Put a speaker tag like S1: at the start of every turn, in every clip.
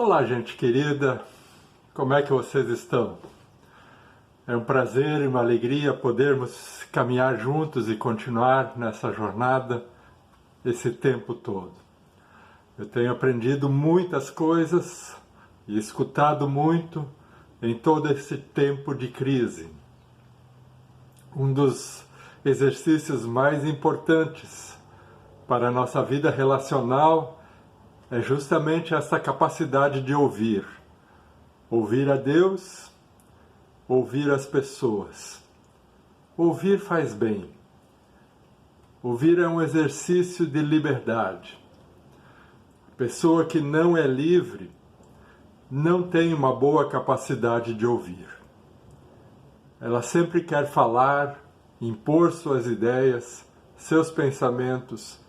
S1: Olá, gente querida, como é que vocês estão? É um prazer e uma alegria podermos caminhar juntos e continuar nessa jornada esse tempo todo. Eu tenho aprendido muitas coisas e escutado muito em todo esse tempo de crise. Um dos exercícios mais importantes para a nossa vida relacional é justamente essa capacidade de ouvir. Ouvir a Deus, ouvir as pessoas. Ouvir faz bem. Ouvir é um exercício de liberdade. A pessoa que não é livre não tem uma boa capacidade de ouvir. Ela sempre quer falar, impor suas ideias, seus pensamentos,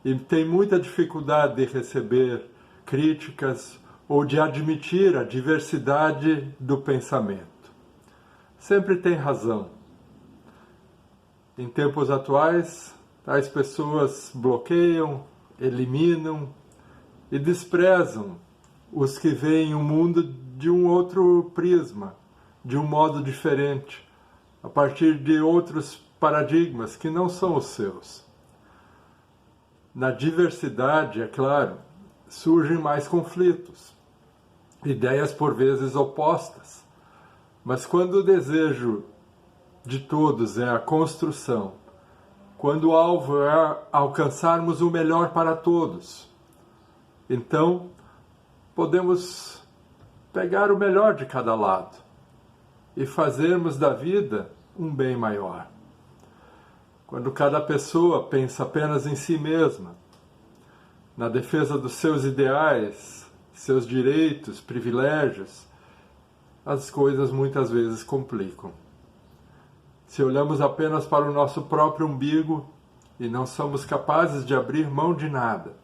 S1: e tem muita dificuldade de receber críticas ou de admitir a diversidade do pensamento. Sempre tem razão. Em tempos atuais, tais pessoas bloqueiam, eliminam e desprezam os que veem o mundo de um outro prisma, de um modo diferente, a partir de outros paradigmas que não são os seus. Na diversidade, é claro, surgem mais conflitos, ideias por vezes opostas, mas quando o desejo de todos é a construção, quando o alvo é alcançarmos o melhor para todos, então podemos pegar o melhor de cada lado e fazermos da vida um bem maior. Quando cada pessoa pensa apenas em si mesma, na defesa dos seus ideais, seus direitos, privilégios, as coisas muitas vezes complicam. Se olhamos apenas para o nosso próprio umbigo e não somos capazes de abrir mão de nada,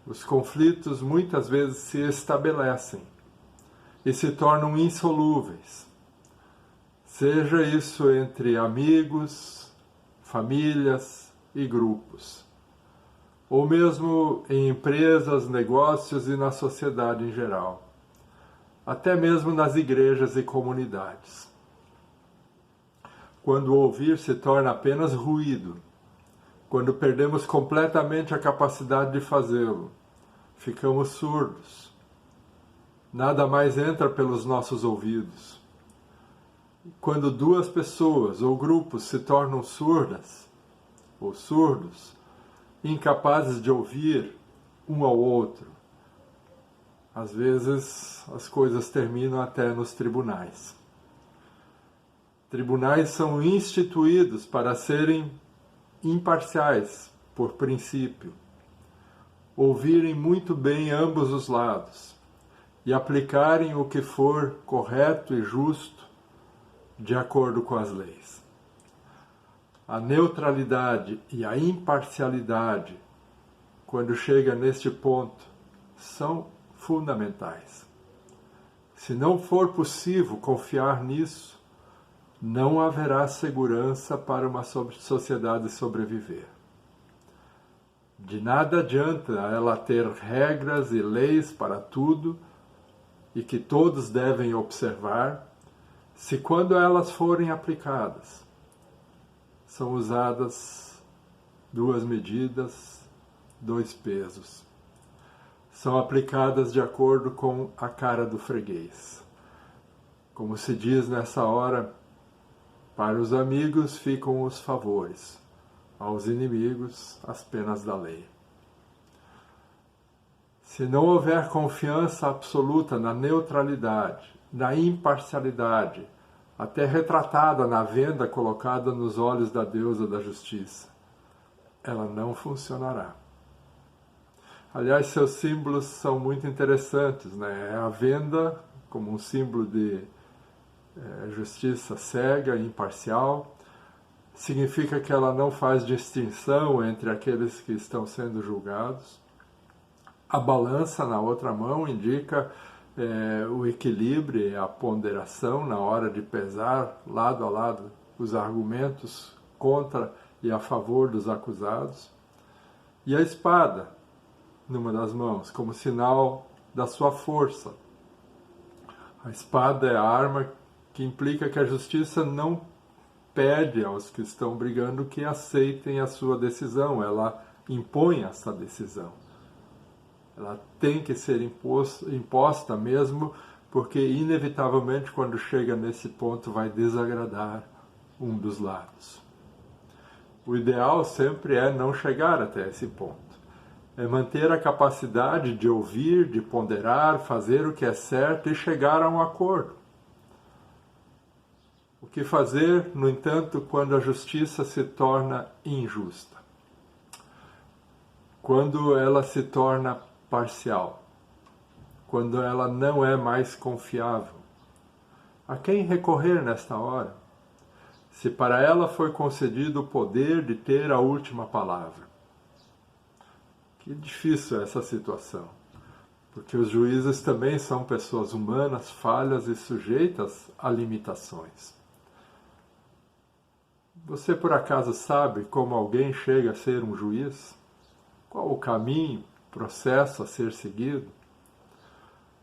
S1: os conflitos muitas vezes se estabelecem e se tornam insolúveis. Seja isso entre amigos, famílias e grupos, ou mesmo em empresas, negócios e na sociedade em geral, até mesmo nas igrejas e comunidades. Quando o ouvir se torna apenas ruído, quando perdemos completamente a capacidade de fazê-lo, ficamos surdos. Nada mais entra pelos nossos ouvidos. Quando duas pessoas ou grupos se tornam surdas ou surdos, incapazes de ouvir um ao outro, às vezes as coisas terminam até nos tribunais. Tribunais são instituídos para serem imparciais, por princípio, ouvirem muito bem ambos os lados e aplicarem o que for correto e justo de acordo com as leis. A neutralidade e a imparcialidade, quando chega neste ponto, são fundamentais. Se não for possível confiar nisso, não haverá segurança para uma sociedade sobreviver. De nada adianta ela ter regras e leis para tudo e que todos devem observar, se quando elas forem aplicadas, são usadas duas medidas, dois pesos. São aplicadas de acordo com a cara do freguês. Como se diz nessa hora, para os amigos ficam os favores, aos inimigos as penas da lei. Se não houver confiança absoluta na neutralidade, na imparcialidade, até retratada na venda colocada nos olhos da deusa da justiça, ela não funcionará. Aliás, seus símbolos são muito interessantes, né? A venda como um símbolo de justiça cega e imparcial, significa que ela não faz distinção entre aqueles que estão sendo julgados. A balança na outra mão indica o equilíbrio e a ponderação na hora de pesar lado a lado os argumentos contra e a favor dos acusados. E a espada numa das mãos, como sinal da sua força. A espada é a arma que implica que a justiça não pede aos que estão brigando que aceitem a sua decisão, ela impõe essa decisão. Ela tem que ser imposta mesmo, porque inevitavelmente quando chega nesse ponto vai desagradar um dos lados. O ideal sempre é não chegar até esse ponto. É manter a capacidade de ouvir, de ponderar, fazer o que é certo e chegar a um acordo. O que fazer, no entanto, quando a justiça se torna injusta? Quando ela se torna parcial? Quando ela não é mais confiável? A quem recorrer nesta hora? Se para ela foi concedido o poder de ter a última palavra. Que difícil é essa situação, porque os juízes também são pessoas humanas, falhas e sujeitas a limitações. Você por acaso sabe como alguém chega a ser um juiz? Qual o caminho, processo a ser seguido?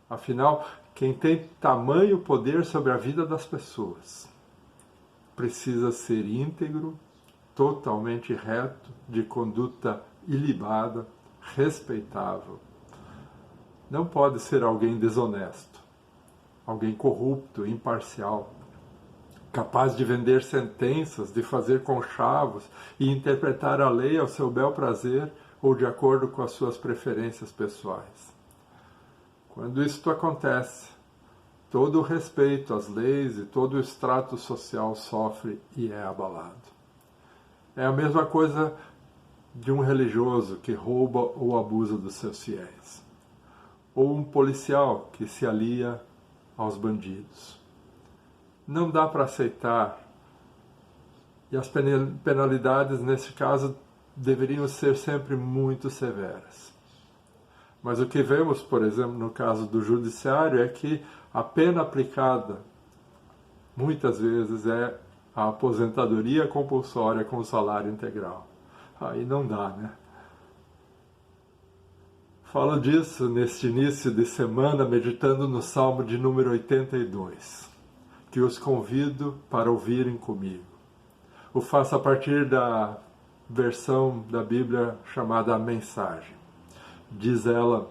S1: Afinal, quem tem tamanho poder sobre a vida das pessoas precisa ser íntegro, totalmente reto, de conduta ilibada, respeitável. Não pode ser alguém desonesto, alguém corrupto, imparcial, capaz de vender sentenças, de fazer conchavos e interpretar a lei ao seu bel prazer ou de acordo com as suas preferências pessoais. Quando isto acontece, todo o respeito às leis e todo o extrato social sofre e é abalado. É a mesma coisa de um religioso que rouba ou abusa dos seus fiéis, ou um policial que se alia aos bandidos. Não dá para aceitar, e as penalidades, nesse caso, deveriam ser sempre muito severas. Mas o que vemos, por exemplo, no caso do judiciário, é que a pena aplicada, muitas vezes, é a aposentadoria compulsória com salário integral. Aí não dá, né? Falo disso neste início de semana, meditando no Salmo de número 82, que os convido para ouvirem comigo. O faço a partir da versão da Bíblia chamada A Mensagem. Diz ela: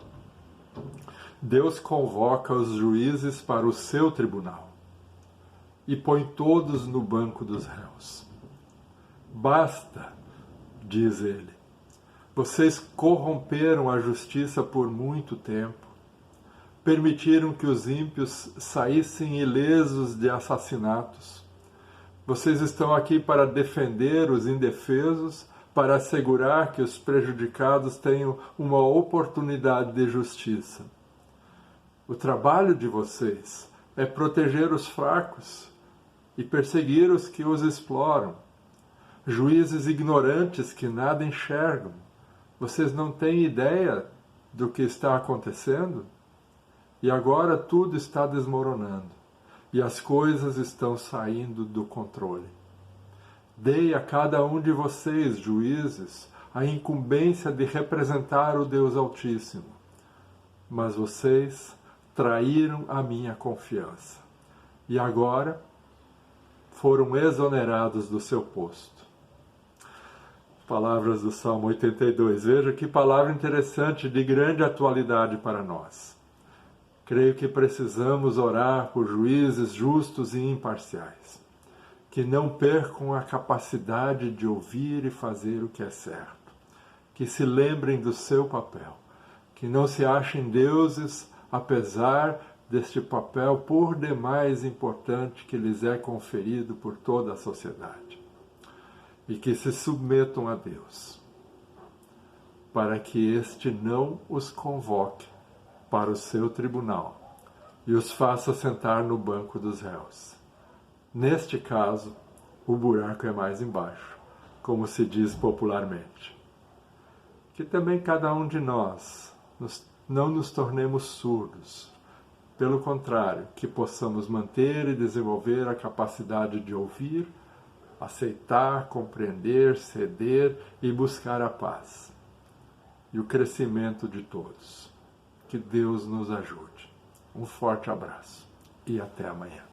S1: Deus convoca os juízes para o seu tribunal e põe todos no banco dos réus. Basta, diz ele. Vocês corromperam a justiça por muito tempo. Permitiram que os ímpios saíssem ilesos de assassinatos. Vocês estão aqui para defender os indefesos, para assegurar que os prejudicados tenham uma oportunidade de justiça. O trabalho de vocês é proteger os fracos e perseguir os que os exploram. Juízes ignorantes que nada enxergam. Vocês não têm ideia do que está acontecendo? E agora tudo está desmoronando. E as coisas estão saindo do controle. Dei a cada um de vocês, juízes, a incumbência de representar o Deus Altíssimo. Mas vocês traíram a minha confiança. E agora foram exonerados do seu posto. Palavras do Salmo 82. Veja que palavra interessante, de grande atualidade para nós. Creio que precisamos orar por juízes justos e imparciais, que não percam a capacidade de ouvir e fazer o que é certo, que se lembrem do seu papel, que não se achem deuses, apesar deste papel por demais importante que lhes é conferido por toda a sociedade, e que se submetam a Deus, para que este não os convoque para o seu tribunal e os faça sentar no banco dos réus. Neste caso, o buraco é mais embaixo, como se diz popularmente. Que também cada um de nós não nos tornemos surdos. Pelo contrário, que possamos manter e desenvolver a capacidade de ouvir, aceitar, compreender, ceder e buscar a paz e o crescimento de todos. Que Deus nos ajude. Um forte abraço e até amanhã.